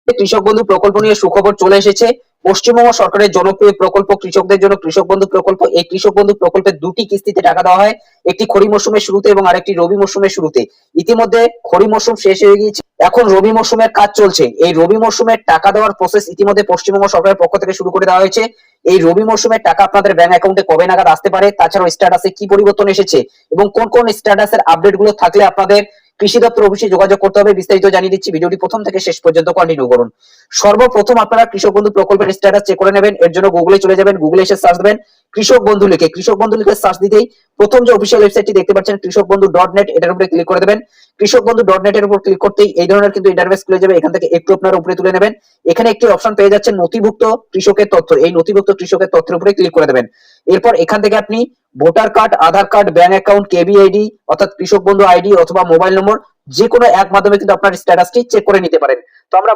কৃষক বন্ধু প্রকল্প নিয়ে সুখবর চলে এসেছে। পশ্চিমবঙ্গ সরকারের জনপ্রিয় প্রকল্প কৃষকদের জন্য কৃষক বন্ধু প্রকল্প। এই কৃষক বন্ধু প্রকল্পে দুটি কিস্তিতে টাকা দেওয়া হয়, একটি খরিফ মৌসুমের শুরুতে এবং আরেকটি রবি মৌসুমের শুরুতে। ইতিমধ্যে খরিফ মৌসুম শেষ হয়ে গিয়েছে, এখন রবি মৌসুমের কাজ চলছে। এই রবি মৌসুমের টাকা দেওয়ার প্রসেস ইতিমধ্যে পশ্চিমবঙ্গ সরকারের পক্ষ থেকে শুরু করে দেওয়া হয়েছে। এই রবি মৌসুমের টাকা আপনাদের ব্যাংক অ্যাকাউন্টে কবে নাগাদ আসতে পারে, তাছাড়াও স্ট্যাটাসে কি পরিবর্তন এসেছে এবং কোন কোন স্ট্যাটাসের আপডেট গুলো থাকলে আপনাদের কৃষি দপ্তর অফিসে যোগাযোগ করতে হবে, বিস্তারিত জানিয়ে দিচ্ছি। ভিডিওটি প্রথম থেকে শেষ পর্যন্ত কন্টিনিউ করুন। সর্বপ্রথম আপনারা কৃষক বন্ধু প্রকল্পের স্ট্যাটাস চেক করে নেবেন। এর জন্য গুগলে চলে যাবেন, গুগলে এসে সার্চ দেবেন কৃষক বন্ধু লিখে। কৃষক বন্ধু লিখে সার্চ দিতেই প্রথম যে অফিসিয়াল ওয়েবসাইটটি দেখতে পাচ্ছেন কৃষক বন্ধু .net, এটার উপরে ক্লিক করে দেবেন। কৃষক বন্ধু .net এর উপর ক্লিক করতেই এই ধরনের কিন্তু ইন্টারফেস খুলে যাবে। এখান থেকে একটু আপনারা উপরে তুলে নেবেন। এখানে একটি অপশন পেয়ে যাচ্ছেন নথিভুক্ত কৃষকের তথ্য। এই নথিভুক্ত কৃষকের তথ্যের উপরে ক্লিক করে দেবেন। এরপর এখান থেকে আপনি ভোটার কার্ড, আধার কার্ড, ব্যাংক অ্যাকাউন্ট, কেবিআইডি অর্থাৎ কৃষক বন্ধু আইডি অথবা মোবাইল নম্বর যে কোনো এক মাধ্যমে কিন্তু আপনার স্ট্যাটাসটি চেক করে নিতে পারেন। তো আমরা